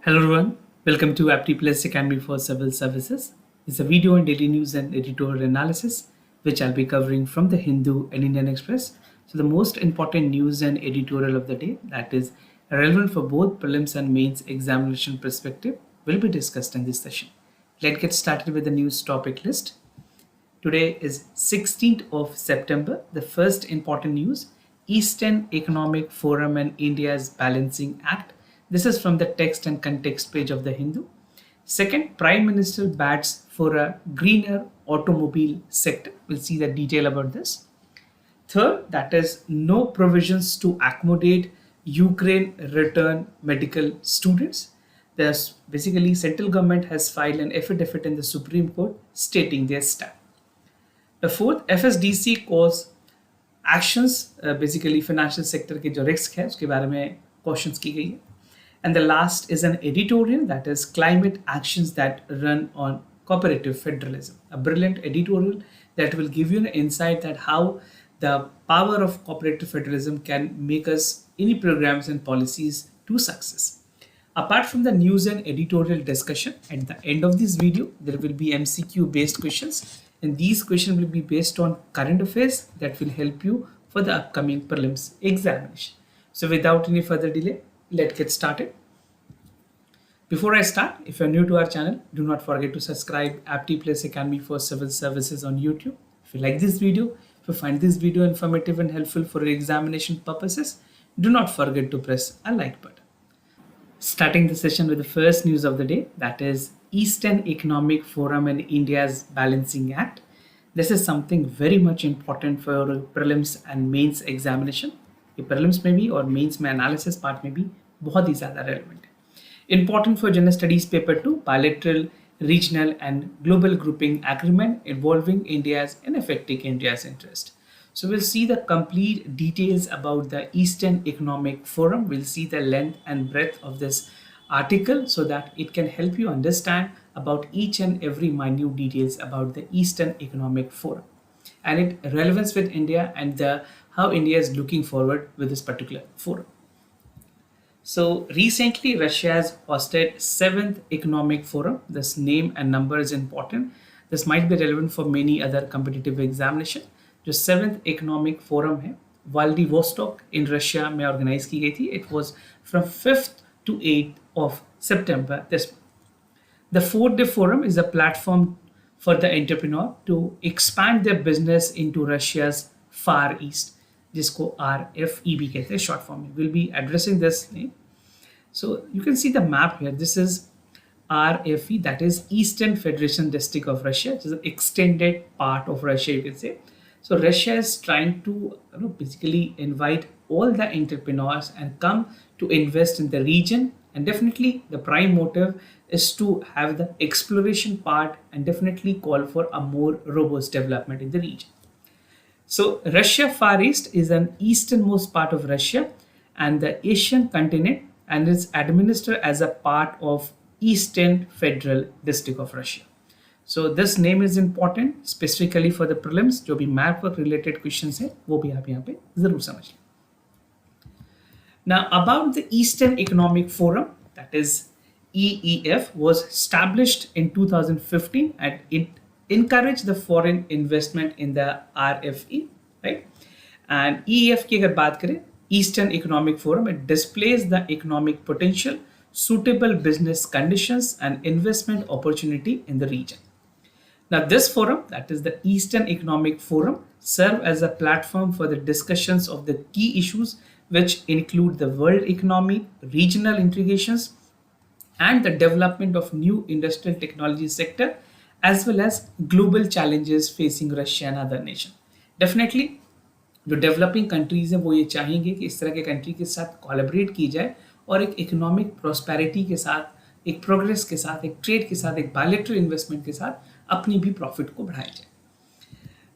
Hello everyone, welcome to Apti Plus Academy for Civil Services. It's a video on daily news and editorial analysis, which I'll be covering from the Hindu and Indian Express. So the most important news and editorial of the day that is relevant for both prelims and mains examination perspective will be discussed in this session. Let's get started with the news topic list. Today is 16th of September. The first important news, Eastern Economic Forum and India's Balancing Act. This is from the text and context page of the Hindu. Second, Prime Minister bats for a greener automobile sector. We'll see the detail about this. Third, that is no provisions to accommodate Ukraine return medical students. There's basically central government has filed an affidavit in the Supreme Court stating their stand. The fourth, FSDC calls actions basically financial sector के जो risk है उसके बारे में cautions की गई है. And the last is an editorial that is climate actions that run on cooperative federalism. A brilliant editorial that will give you an insight that how the power of cooperative federalism can make us any programs and policies to success. Apart from the news and editorial discussion, at the end of this video, there will be MCQ based questions, and these questions will be based on current affairs that will help you for the upcoming prelims examination. So without any further delay, let's get started. Before I start, if you're new to our channel, do not forget to subscribe Apti Plus Academy for Civil Services on YouTube. If you like this video, if you find this video informative and helpful for your examination purposes, do not forget to press a like button. Starting the session with the first news of the day, that is Eastern Economic Forum and India's Balancing Act. This is something very much important for prelims and mains examination. ये prelims में भी और mains में analysis part में भी बहुत ही ज़्यादा relevant है. Important for General Studies Paper 2, bilateral, regional and global grouping agreement involving India's and affecting India's interest. So we'll see the complete details about the Eastern Economic Forum. We'll see the length and breadth of this article so that it can help you understand about each and every minute details about the Eastern Economic Forum and its relevance with India and how India is looking forward with this particular forum. So recently Russia has hosted 7th Economic Forum. This name and number is important. This might be relevant for many other competitive examination. जो 7th Economic Forum है Vladivostok in Russia में organize की गई थी. It was from 5th to 8th of September this month. The 4-day forum is a platform for the entrepreneur to expand their business into Russia's Far East, जिसको RFE भी कहते हैं short form में. We'll be addressing this name. So you can see the map here. This is RFE, that is Eastern Federation District of Russia, which is an extended part of Russia, you can say. So Russia is trying to basically invite all the entrepreneurs and come to invest in the region, and definitely the prime motive is to have the exploration part and definitely call for a more robust development in the region. So Russia Far East is an easternmost part of Russia and the Asian continent, and is administered as a part of Eastern Federal District of Russia. So this name is important specifically for the prelims. जो भी map work related questions है वो भी आप यहाँ पे जरूर समझ लें. Now about the Eastern Economic Forum, that is EEF, was established in 2015 and it encouraged the foreign investment in the RFE, right? And EEF की अगर बात करें, Eastern Economic Forum, it displays the economic potential, suitable business conditions and investment opportunity in the region. Now this forum, that is the Eastern Economic Forum, serve as a platform for the discussions of the key issues which include the world economy, regional integrations and the development of new industrial technology sector as well as global challenges facing Russia and other nations. Definitely जो developing countries हैं वो ये चाहेंगे कि इस तरह के country के साथ कोलैबोरेट की जाए और एक इकोनॉमिक प्रॉस्पेरिटी के साथ, एक प्रोग्रेस के साथ, एक ट्रेड के साथ, एक बायलैटरल इन्वेस्टमेंट के साथ अपनी भी प्रॉफिट को बढ़ाया जाए.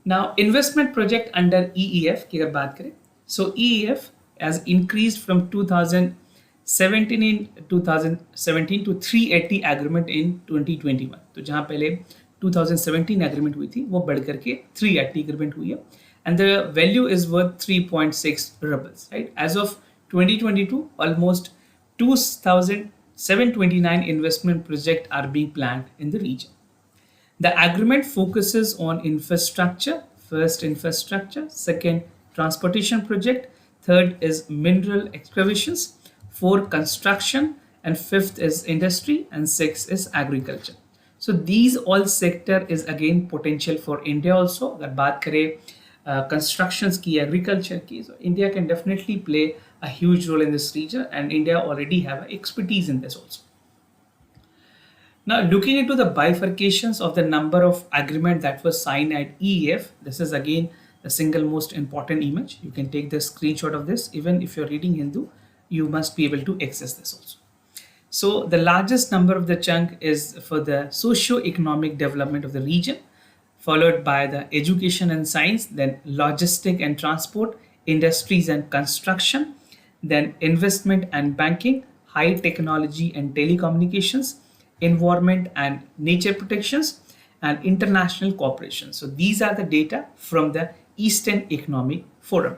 Now investment project under EEF की अगर बात करें, सो EEF has increased from 2017 to 380 agreement in 2021. तो जहां पहले 2017 एग्रीमेंट हुई थी वो बढ़ करके 380 एग्रीमेंट हुई है. And the value is worth 3.6 rubles, right? As of 2022, almost 2,000 729 investment projects are being planned in the region. The agreement focuses on infrastructure, first infrastructure, second transportation project, third is mineral excavations, four construction, and fifth is industry, and six is agriculture. So these all sector is again potential for India also. अगर बात करें constructions की, agriculture की, so India can definitely play a huge role in this region, and India already have expertise in this also. Now, looking into the bifurcations of the number of agreement that was signed at EEF, this is again the single most important image. You can take the screenshot of this. Even if you're reading Hindu, you must be able to access this also. So the largest number of the chunk is for the socio-economic development of the region, followed by the education and science, then logistic and transport, industries and construction, then investment and banking, high technology and telecommunications, environment and nature protections, and international cooperation. So these are the data from the Eastern Economic Forum.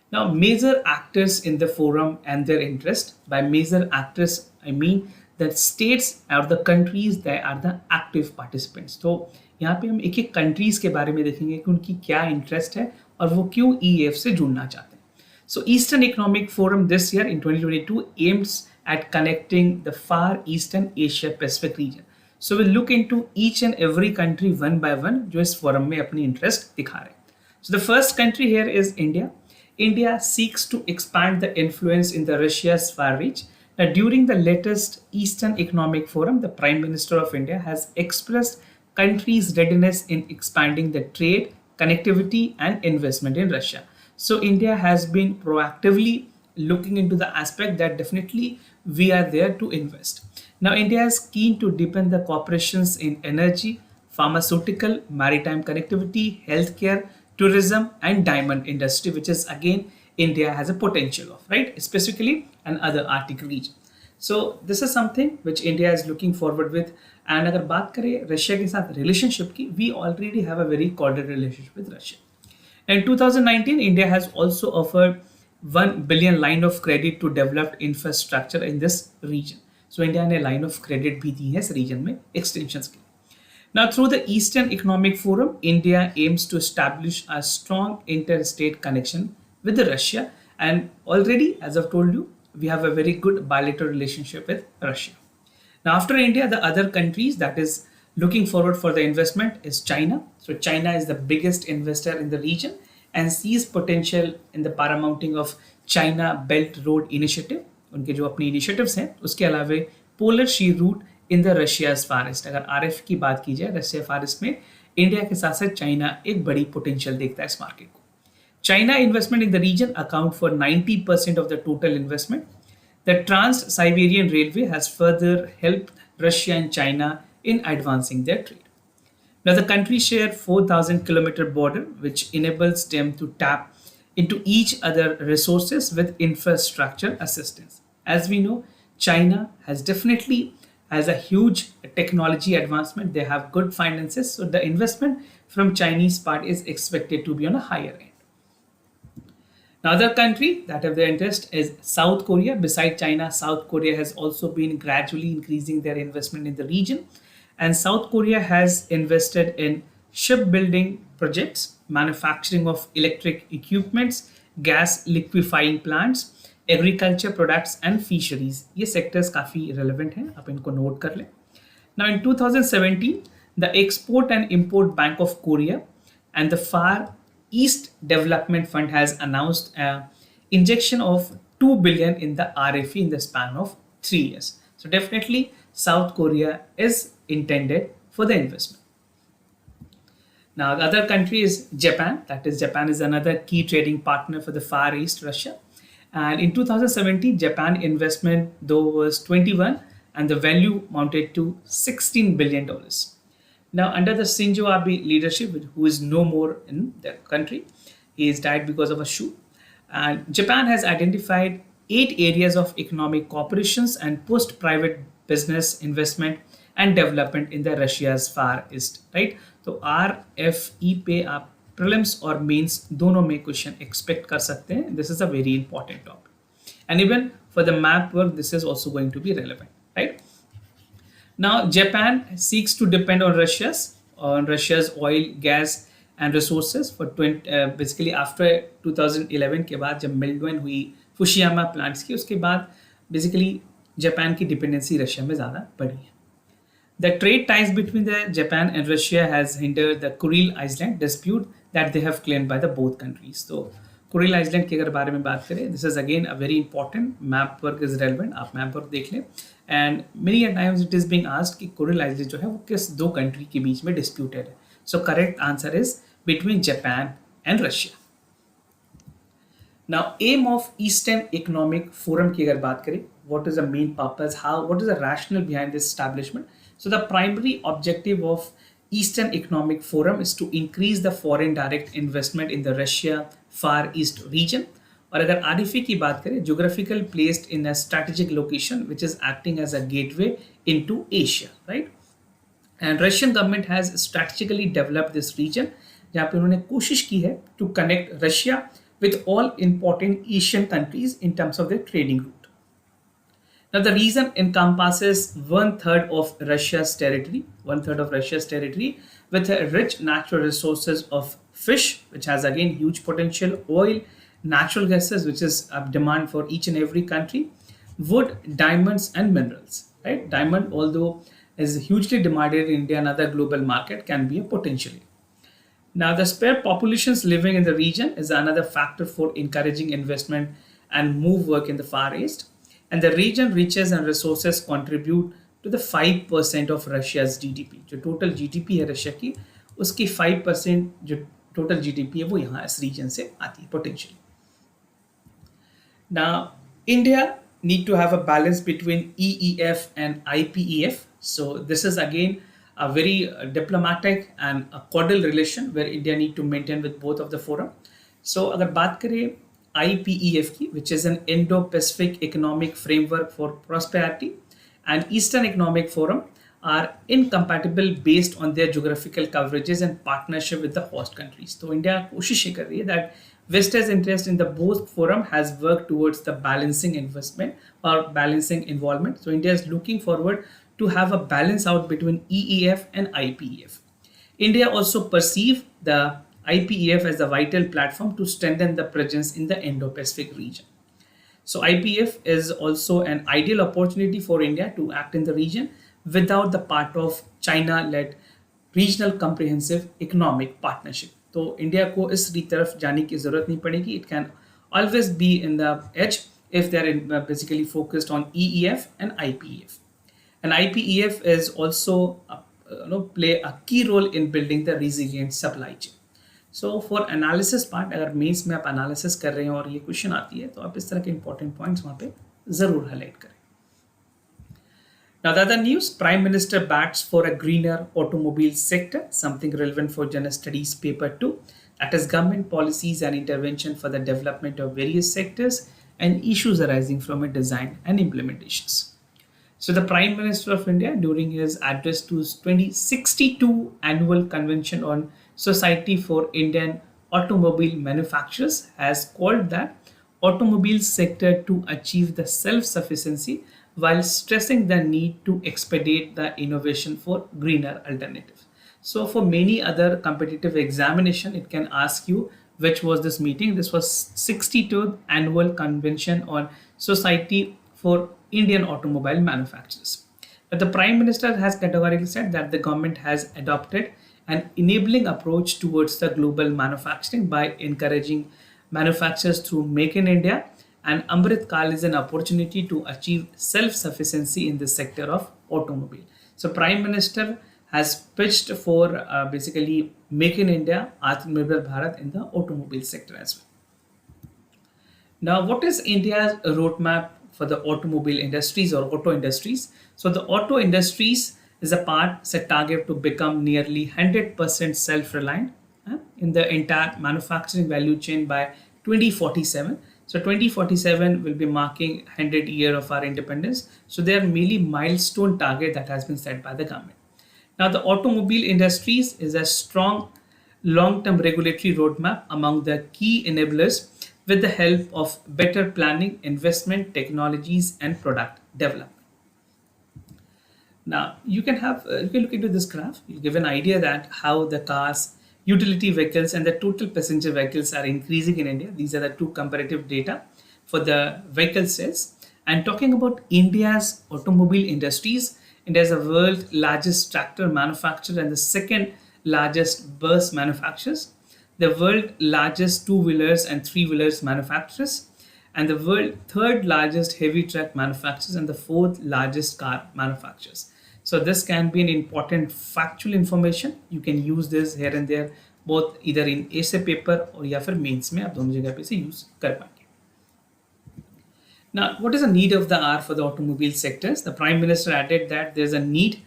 Now, major actors in the forum and their interest. By major actors, I mean the states or the countries that are the active participants. तो यहाँ पे हम एक एक countries के बारे में देखेंगे कि उनकी क्या interest है और वो क्यों EEF से जुड़ना चाहते हैं. So Eastern Economic Forum this year in 2022 aims at connecting the Far Eastern Asia Pacific region. So we'll look into each and every country one by one जो इस forum में अपनी interest दिखा रहे हैं. So the first country here is India. India seeks to expand the influence in the Russia's far reach. Now, during the latest Eastern Economic Forum, the Prime Minister of India has expressed country's readiness in expanding the trade, connectivity, and investment in Russia. So, India has been proactively looking into the aspect that definitely we are there to invest. Now, India is keen to deepen the cooperations in energy, pharmaceutical, maritime connectivity, healthcare, tourism, and diamond industry, which is again India has a potential of, right? Specifically an other Arctic region. So this is something which India is looking forward with. And अगर बात करें Russia के साथ relationship की, we already have a very cordial relationship with Russia. In 2019, India has also offered 1 billion line of credit to develop infrastructure in this region. So India ने line of credit भी दी है इस region में extensions के. Now, through the Eastern Economic Forum, India aims to establish a strong interstate connection with Russia, and already, as I've told you, we have a very good bilateral relationship with Russia. Now, after India, the other countries that is looking forward for the investment is China. So China is the biggest investor in the region and sees potential in the paramounting of China Belt Road Initiative. उनके जो अपनी initiatives हैं, उसके अलावे Polar Sea Route in the Russia's forest. अगर RF की बात की जाए रशिया फॉरेस्ट में इंडिया के साथ साथ चाइना एक बड़ी पोटेंशियल देखता है इस मार्केट को. China investment in the region account for 90% of the total investment. The trans Siberian railway has further helped Russia and China in advancing their trade. Now the countries share 4,000 kilometer border which enables them to tap into each other resources with infrastructure assistance. As we know, China has a huge technology advancement. They have good finances. So the investment from Chinese part is expected to be on a higher end. Another country that have their interest is South Korea. Besides China, South Korea has also been gradually increasing their investment in the region. And South Korea has invested in shipbuilding projects, manufacturing of electric equipments, gas liquefying plants, agriculture products and fisheries. ये sectors काफ़ी relevant हैं, आप इनको note कर लें. Now in 2017 the export and import bank of Korea and the far east development fund has announced injection of 2 billion in the RFE in the span of 3 years. So definitely South Korea is intended for the investment. Now the other country is Japan. That is, Japan is another key trading partner for the Far East Russia. And in 2017, Japan investment though was 21 and the value mounted to $16 billion. Now under the Shinzo Abe leadership, who is no more in the country, he is died because of a shoot. And Japan has identified 8 areas of economic cooperations and post-private business investment and development in the Russia's Far East, right? So RFE पे आप prelims और mains दोनों में question expect कर सकते हैं. This is a very important topic. And even for the map work, this is also going to be relevant, right? Now, Japan seeks to depend on Russia's oil, gas, and resources for 20, basically after 2011 के बाद जब meltdown हुई फुशियामा plants की उसके बाद basically Japan की dependency Russia में ज़्यादा बढ़ी है. The trade ties between the Japan and Russia has hindered the Kuril Island dispute that they have claimed by the both countries. So Kuril Island की अगर बारे में बात करें, this is again a very important map work is relevant. आप map work देख लें. And many a times it is being asked कि Kuril Island जो है वो किस दो country के बीच में disputed है. So correct answer is between Japan and Russia. Now, aim of Eastern Economic Forum की अगर बात करें, what is the main purpose, what is the rationale behind this establishment? So the primary objective of Eastern Economic Forum is to increase the foreign direct investment in the Russia Far East region. और अगर RFA की बात करें, geographical placed in a strategic location which is acting as a gateway into Asia, right? And Russian government has strategically developed this region जहाँ पे उन्होंने कोशिश की है to connect Russia with all important Asian countries in terms of their trading route. Now, the region encompasses one-third of Russia's territory, with rich natural resources of fish, which has again huge potential, oil, natural gases, which is a demand for each and every country, wood, diamonds, and minerals. Right? Diamond, although is hugely demanded in India and other global market, can be a potentially. Now, the spare populations living in the region is another factor for encouraging investment and move work in the Far East. And the region riches and resources contribute to the 5% of Russia's GDP. जो total GDP है Russia की, उसकी 5% जो total GDP है वो यहाँ इस region से आती है potentially. Now, India need to have a balance between EEF and IPEF. So this is again a very diplomatic and a cordial relation where India need to maintain with both of the forum. So अगर बात करें IPEF की, which is an Indo-Pacific Economic Framework for Prosperity, and Eastern Economic Forum are incompatible based on their geographical coverages and partnership with the host countries. So India कोशिश ये कर रही है that West's interest in the both forum has worked towards the balancing investment or balancing involvement. So India is looking forward to have a balance out between EEF and IPEF. India also perceive the IPEF as a vital platform to strengthen the presence in the Indo-Pacific region. So IPEF is also an ideal opportunity for India to act in the region without the part of China-led regional comprehensive economic partnership. तो India को इस तरफ जाने की जरूरत नहीं पड़ेगी. It can always be in the edge if they are basically focused on EEF and IPEF. And IPEF is also play a key role in building the resilient supply chain. So for analysis part, अगर mains में आप analysis कर रहे हैं और ये question आती है तो आप इस तरह के important points वहाँ पे जरूर highlight करें. Now, the other news, Prime Minister backs for a greener automobile sector, something relevant for General Studies paper 2, that is government policies and intervention for the development of various sectors and issues arising from its design and implementations. So the Prime Minister of India, during his address to his 2062 annual convention on Society for Indian Automobile Manufacturers, has called the automobile sector to achieve the self-sufficiency while stressing the need to expedite the innovation for greener alternatives. So for many other competitive examination, it can ask you which was this meeting. This was 62th annual convention on Society for Indian Automobile Manufacturers. But the Prime Minister has categorically said that the government has adopted an enabling approach towards the global manufacturing by encouraging manufacturers through Make in India, and Amrit Kal is an opportunity to achieve self-sufficiency in the sector of automobile. So Prime Minister has pitched for basically Make in India, Atmanirbhar Bharat in the automobile sector as well. Now, what is India's roadmap for the automobile industries or auto industries? So the auto industries is a part set target to become nearly 100% self-reliant in the entire manufacturing value chain by 2047. So 2047 will be marking 100 year of our independence. So they are merely milestone target that has been set by the government. Now the automobile industries is a strong long-term regulatory roadmap among the key enablers with the help of better planning, investment, technologies, and product development. Now you can look into this graph. You'll give an idea that how the cars, utility vehicles, and the total passenger vehicles are increasing in India. These are the two comparative data for the vehicle sales. And talking about India's automobile industries, India is the world's largest tractor manufacturer and the second largest bus manufacturers, the world largest two-wheelers and three-wheelers manufacturers, and the world third largest heavy truck manufacturers and the fourth largest car manufacturers. So this can be an important factual information. You can use this here and there, both either in essay paper or या फिर mains में आप दोनों जगह पे इसे use कर पाएंगे. Now, what is the need of the hour for the automobile sectors? The Prime Minister added that there's a need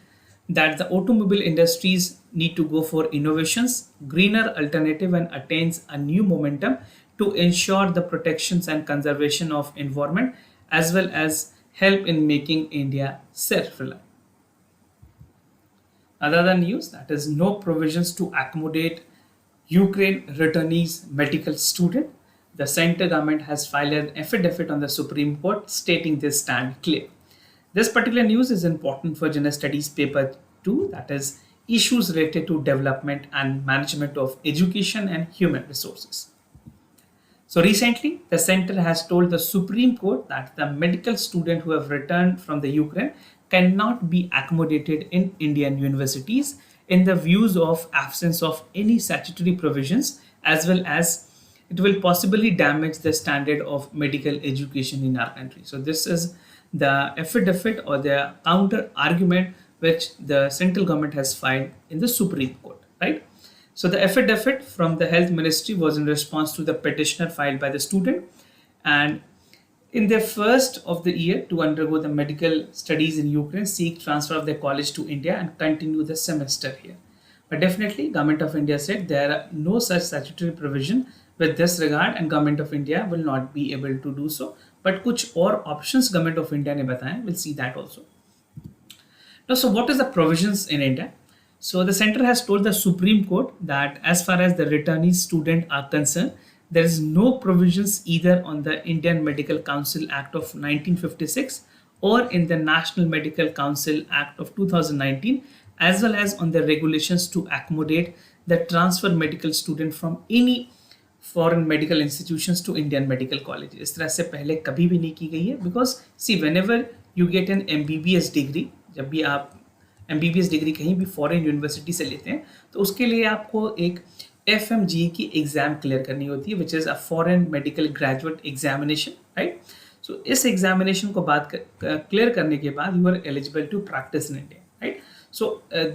that the automobile industries need to go for innovations, greener alternative, and attains a new momentum to ensure the protections and conservation of environment as well as help in making India self-reliant. Other news, that is no provisions to accommodate Ukraine returnees medical student. The center government has filed an affidavit on the Supreme Court stating this stand clear. This particular news is important for General Studies paper 2, that is issues related to development and management of education and human resources. So recently, the center has told the Supreme Court that the medical students who have returned from the Ukraine cannot be accommodated in Indian universities in the views of absence of any statutory provisions, as well as it will possibly damage the standard of medical education in our country. So this is the affidavit or the counter argument which the central government has filed in the Supreme Court, right? So the affidavit from the Health Ministry was in response to the petitioner filed by the student, and in their first of the year to undergo the medical studies in Ukraine, seek transfer of their college to India and continue the semester here. But definitely, Government of India said there are no such statutory provision with this regard, and Government of India will not be able to do so. But कुछ और options Government of India ने बताए, we'll see that also. Now, so what is the provisions in India? So the center has told the Supreme Court that as far as the returnee student are concerned, there is no provisions either on the Indian Medical Council Act of 1956 or in the National Medical Council Act of 2019, as well as on the regulations to accommodate the transfer medical student from any foreign medical institutions to Indian medical college. इस तरह से पहले कभी भी नहीं की गई है, because see whenever you get an MBBS degree, जब भी आप MBBS डिग्री कहीं भी फॉरेन यूनिवर्सिटी से लेते हैं तो उसके लिए आपको एक FMG की एग्जाम क्लियर करनी होती है, which is a foreign medical graduate examination, right. So इस एग्जामिनेशन को क्लियर करने के बाद you are eligible to practise in India, right. So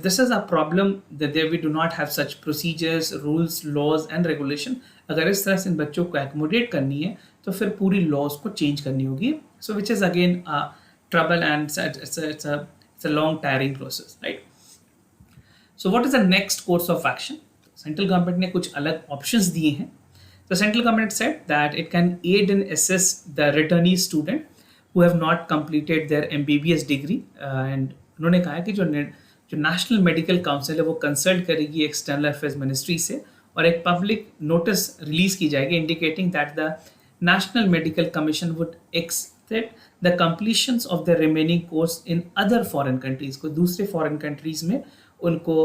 this is a problem that there we do not have such procedures, rules, laws and regulation. अगर इस तरह से इन बच्चों को accommodate करनी है तो फिर पूरी laws को change करनी होगी. So which is again a trouble and it's a long tiring process, right? So what is the next course of action? Central government ने कुछ अलग options दिए हैं. The central government said that it can aid and assist the returnee student who have not completed their MBBS degree and उन्होंने कहा कि जो national medical council है वो कंसल्ट करेगी एक्सटर्नल अफेयर्स मिनिस्ट्री से और एक पब्लिक नोटिस रिलीज की जाएगी indicating that the National Medical Commission would accept the completions of the remaining course in other foreign countries को दूसरे फॉरेन कंट्रीज में उनको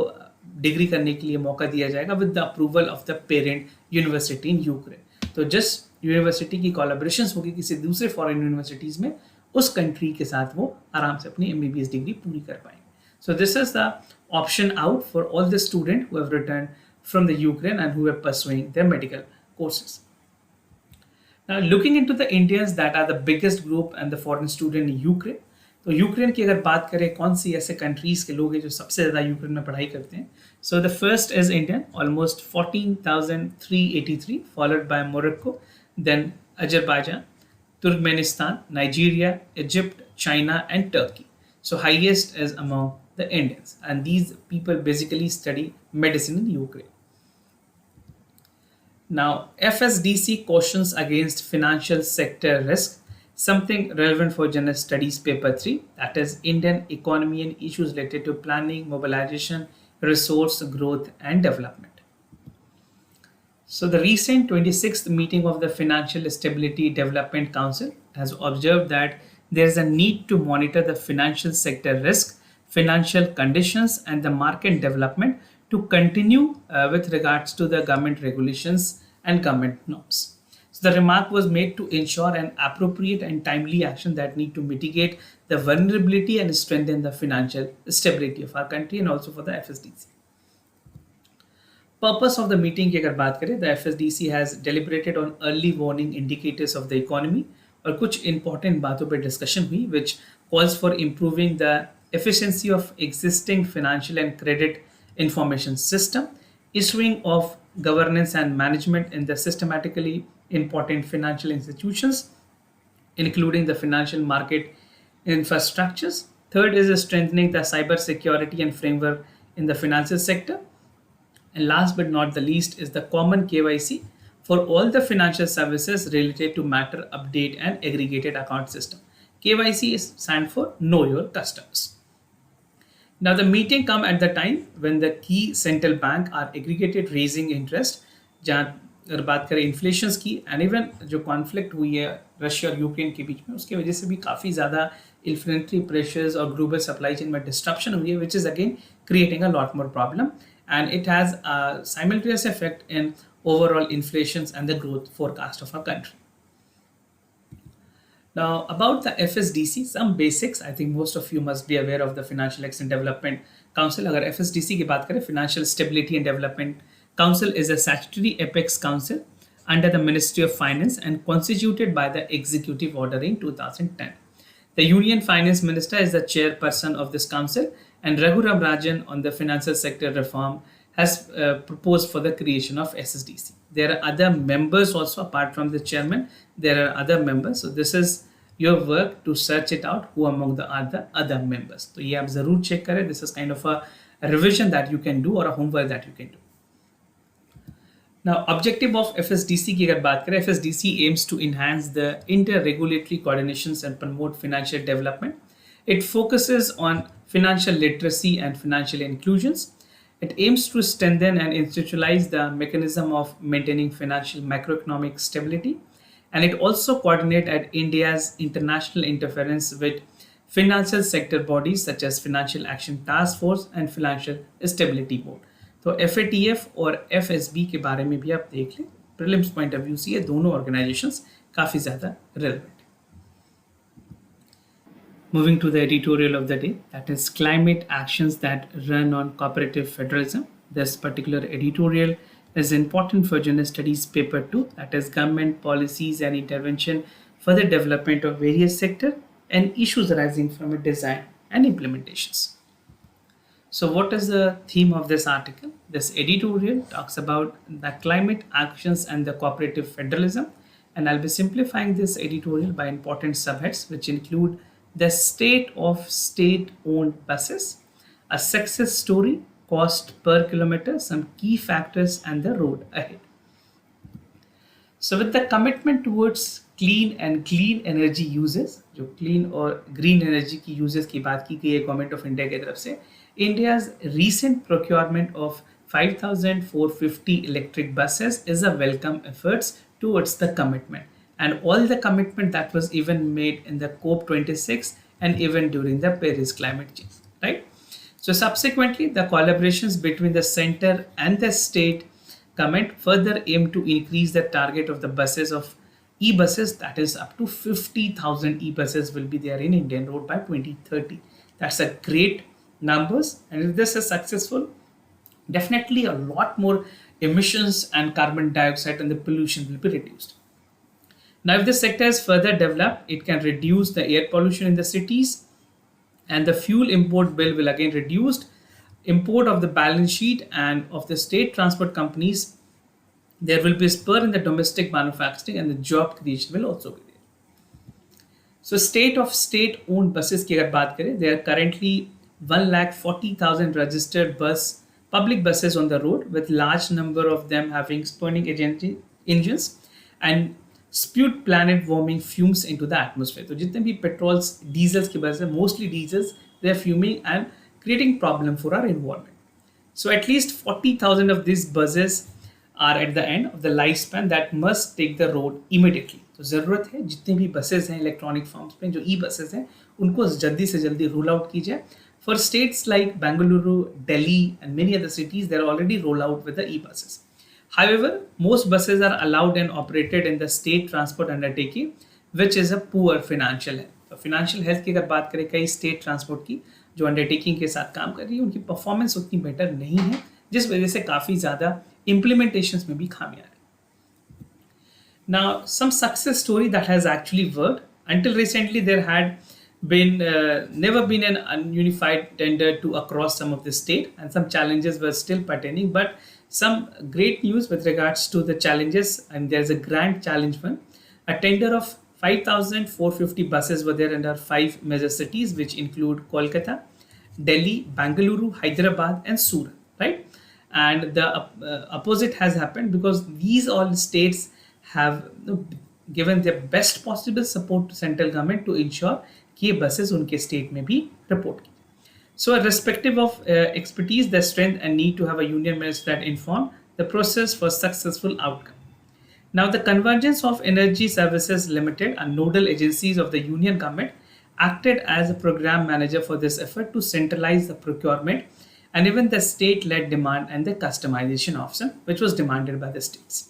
डिग्री करने के लिए मौका दिया जाएगा with the approval of the parent university in Ukraine. तो जिस यूनिवर्सिटी की कोलैबोरेशंस होगी किसी दूसरे फॉरेन यूनिवर्सिटीज में उस कंट्री के साथ वो आराम से अपनी MBBS डिग्री पूरी कर पाएंगे. So this is the option out for all the students who have returned from the Ukraine and who are pursuing their medical courses. Now looking into the Indians that are the biggest group and the foreign student in Ukraine. तो Ukraine की अगर बात करें कौन सी ऐसे countries के लोग हैं जो सबसे ज़्यादा यूक्रेन में पढ़ाई करते हैं. So the first is Indian almost 14,383 followed by Morocco, then Azerbaijan, Turkmenistan, Nigeria, Egypt, China and Turkey. So highest is among the Indians, and these people basically study medicine in Ukraine. Now FSDC cautions against financial sector risk, something relevant for General Studies paper 3, that is Indian economy and issues related to planning, mobilization, resource growth and development. So the recent 26th meeting of the Financial Stability Development Council has observed that there is a need to monitor the financial sector risk, financial conditions, and the market development to continue with regards to the government regulations and government norms. So the remark was made to ensure an appropriate and timely action that need to mitigate the vulnerability and strengthen the financial stability of our country and also for the FSDC. Purpose of the meeting की अगर बात करें, the FSDC has deliberated on early warning indicators of the economy और कुछ important बातों पे discussion हुई which calls for improving the efficiency of existing financial and credit information system, issuing of governance and management in the systematically important financial institutions, including the financial market infrastructures. Third is strengthening the cyber security and framework in the financial sector. And last but not the least is the common KYC for all the financial services related to matter update and aggregated account system. KYC is stand for Know Your Customers. Now the meeting come at the time when the key central bank are aggregated raising interest. जहाँ अगर बात करें inflation की and even जो conflict हुई है Russia और Ukraine के बीच में उसकी वजह से भी काफ़ी ज़्यादा इन्फ्लेशनरी प्रेशर्स और ग्लोबल सप्लाई चेन में डिस्ट्रप्शन हुई है which is again creating a lot more problem and it has a simultaneous effect in overall inflations and the growth forecast of our country. Now about the FSDC, some basics. I think most of you must be aware of the Financial Excellence Development Council. अगर FSDC की बात करें, Financial Stability and Development Council is a statutory apex council under the Ministry of Finance and constituted by the Executive Order in 2010. The Union Finance Minister is the chairperson of this council, and Raghuram Rajan on the financial sector reform has proposed for the creation of SSDC. There are other members also apart from the chairman. There are other members. So this is your work to search it out who among the other members. So ये आप जरूर check करें. This is kind of a revision that you can do or a homework that you can do. Now, objective of FSDC की अगर बात करें, FSDC aims to enhance the inter-regulatory coordinations and promote financial development. It focuses on financial literacy and financial inclusions. It aims to strengthen and institutionalize the mechanism of maintaining financial macroeconomic stability. And it also coordinates at India's international interference with financial sector bodies such as Financial Action Task Force and Financial Stability Board. तो FATF और FSB के बारे में भी आप देख लें. Prelims point of view से ये दोनों ऑर्गेनाइजेशंस काफ़ी ज़्यादा relevant. Moving to the editorial of the day, that is climate actions that run on cooperative federalism. This particular editorial is important for General Studies paper 2, that is government policies and intervention for the development of various sectors and issues arising from its design and implementations. So what is the theme of this article? This editorial talks about the climate actions and the cooperative federalism, and I'll be simplifying this editorial by important subheads which include the state of state-owned buses, a success story, cost per kilometer, some key factors and the road ahead. So with the commitment towards clean and clean energy uses, जो clean और green energy की uses की बात की गई है government of India की तरफ से, India's recent procurement of 5,450 electric buses is a welcome efforts towards the commitment. And all the commitment that was even made in the COP26 and even during the Paris climate change, right? So subsequently, the collaborations between the center and the state government further aim to increase the target of the buses of e-buses, that is up to 50,000 e-buses will be there in Indian road by 2030. That's a great numbers, and if this is successful, definitely a lot more emissions and carbon dioxide and the pollution will be reduced. Now, if the sector is further developed, it can reduce the air pollution in the cities, and the fuel import bill will again reduced. Import of the balance sheet and of the state transport companies, there will be a spur in the domestic manufacturing and the job creation will also be there. So state of state owned buses की अगर बात करें, there are currently 140,000 registered public buses on the road, with large number of them having burning engines and spewed planet warming fumes into the atmosphere. तो जितने भी patrols diesels की वजह से, mostly diesels, they are fuming and creating problem for our environment. So at least 40,000 of these buses are at the end of the lifespan that must take the road immediately. तो ज़रूरत है जितनी भी buses हैं electronic forms में, जो e buses हैं, उनको जल्दी से जल्दी रूल आउट की जाए. For states like Bengaluru, Delhi, and many other cities, they're already rolled out with the e-buses. However, most buses are allowed and operated in the state transport undertaking, which is a poor financial health. तो financial health की अगर बात करें कई state transport की जो undertaking के साथ काम कर रही है, उनकी performance उतनी better नहीं है, जिस वजह से काफ़ी ज़्यादा implementations में भी खामियां हैं. Now, some success story that has actually worked. Until recently, there had been never been an unified tender to across some of the state, and some challenges were still pertaining. But some great news with regards to the challenges, and there's a grand challenge one. A tender of 5,450 buses were there under 5 major cities, which include Kolkata, Delhi, Bengaluru, Hyderabad, and Surat. Right, and the opposite has happened because these all states have given their best possible support to central government to ensure कि ये buses उनके state में भी report की. So irrespective of expertise, the strength and need to have a union minister that inform the process for successful outcome. Now the Convergence of Energy Services Limited, a nodal agencies of the union government, acted as a program manager for this effort to centralize the procurement and even the state-led demand and the customization option, which was demanded by the states.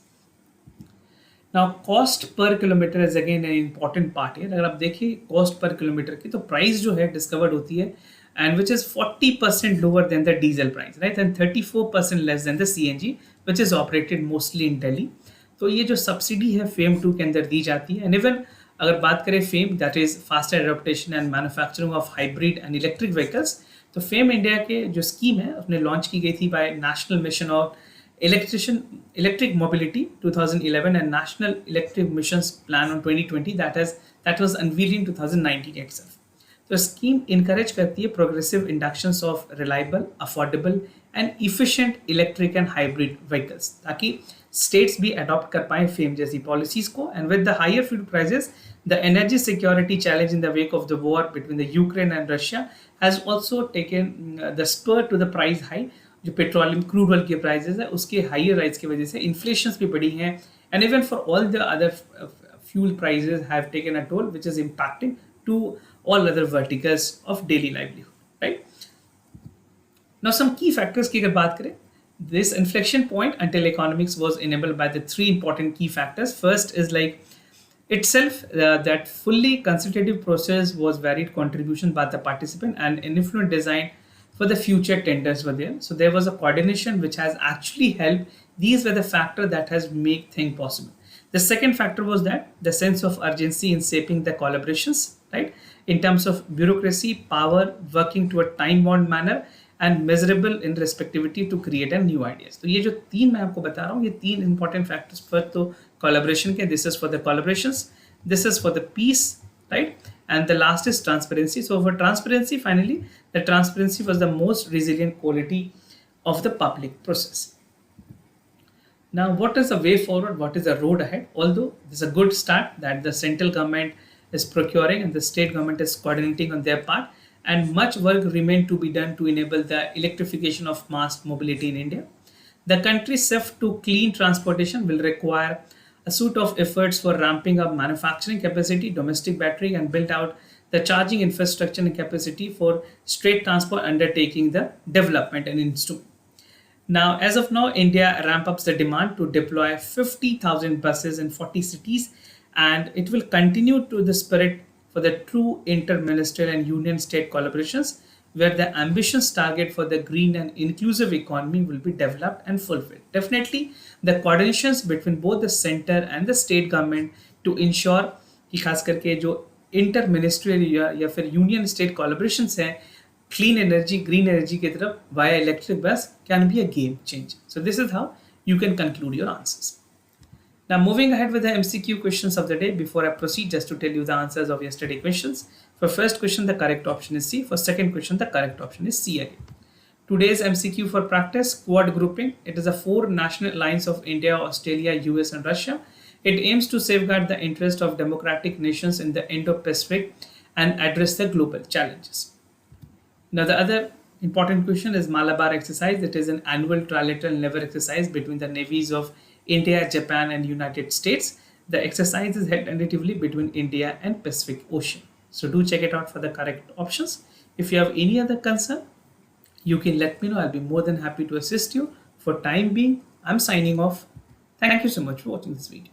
Now cost per kilometer is again an important part here. अगर आप देखिए cost per kilometer की, तो price जो है discovered होती है and which is 40% lower than the diesel price, right, and 34% less than the CNG, which is operated mostly in Delhi. तो ये जो subsidy है FAME 2 के अंदर दी जाती है. And even अगर बात करें FAME, that is faster adaptation and manufacturing of hybrid and electric vehicles, तो FAME इंडिया के जो स्कीम है उसने लॉन्च की गई थी by national mission of electric mobility 2011 and national electric missions plan on 2020 that was unveiled in 2019 itself. तो scheme encourage करती है progressive inductions of reliable, affordable and efficient electric and hybrid vehicles ताकि states भी adopt कर पाएं FAME जैसी policies को. And with the higher fuel prices, the energy security challenge in the wake of the war between the Ukraine and Russia has also taken the spur to the price high. जो petroleum crude oil के prices है उसके higher rise की वजह से inflations भी बढ़ी हैं, and even for all the other fuel prices have taken a toll which is impacting to all other verticals of daily livelihood. Right, now some key factors की अगर बात करें, this inflection point until economics was enabled by the three important key factors. First is like itself that fully consultative process was varied contribution by the participant and an influent design for the future tenders were there. So there was a coordination which has actually helped. These were the factor that has made thing possible. The second factor was that the sense of urgency in shaping the collaborations, right, in terms of bureaucracy, power, working to a time-bound manner and measurable in respectivity to create a new ideas. तो ये जो तीन मैं आपको बता रहा हूँ, ये तीन important factors पर तो collaboration के, this is for the collaborations, this is for the peace, right, and the last is transparency. So for transparency, finally, the transparency was the most resilient quality of the public process. Now, what is the way forward? What is the road ahead? Although there's a good start that the central government is procuring and the state government is coordinating on their part, and much work remains to be done to enable the electrification of mass mobility in India. The country's shift to clean transportation will require a suite of efforts for ramping up manufacturing capacity, domestic battery, and build out the charging infrastructure and capacity for straight transport undertaking the development and instrument. Now, as of now, India ramp ups the demand to deploy 50,000 buses in 40 cities, and it will continue to the spirit for the true inter-ministerial and union state collaborations, where the ambitious target for the green and inclusive economy will be developed and fulfilled. Definitely, the coordinations between both the center and the state government to ensure कि खास करके जो inter-ministerial या फिर union state collaborations हैं clean energy, green energy की तरफ via electric bus can be a game changer. So this is how you can conclude your answers. Now moving ahead with the MCQ questions of the day, before I proceed, just to tell you the answers of yesterday questions. For first question, the correct option is C. For second question, the correct option is C again. Today's MCQ for practice, quad grouping. It is a 4 national alliance of India, Australia, US and Russia. It aims to safeguard the interest of democratic nations in the Indo-Pacific and address the global challenges. Now the other Important question is Malabar exercise. It is an annual trilateral naval exercise between the navies of India, Japan, and United States. The exercise is held tentatively between India and Pacific Ocean. So do check it out for the correct options. If you have any other concern, you can let me know. I'll be more than happy to assist you. For time being, I'm signing off. Thank you so much for watching this video.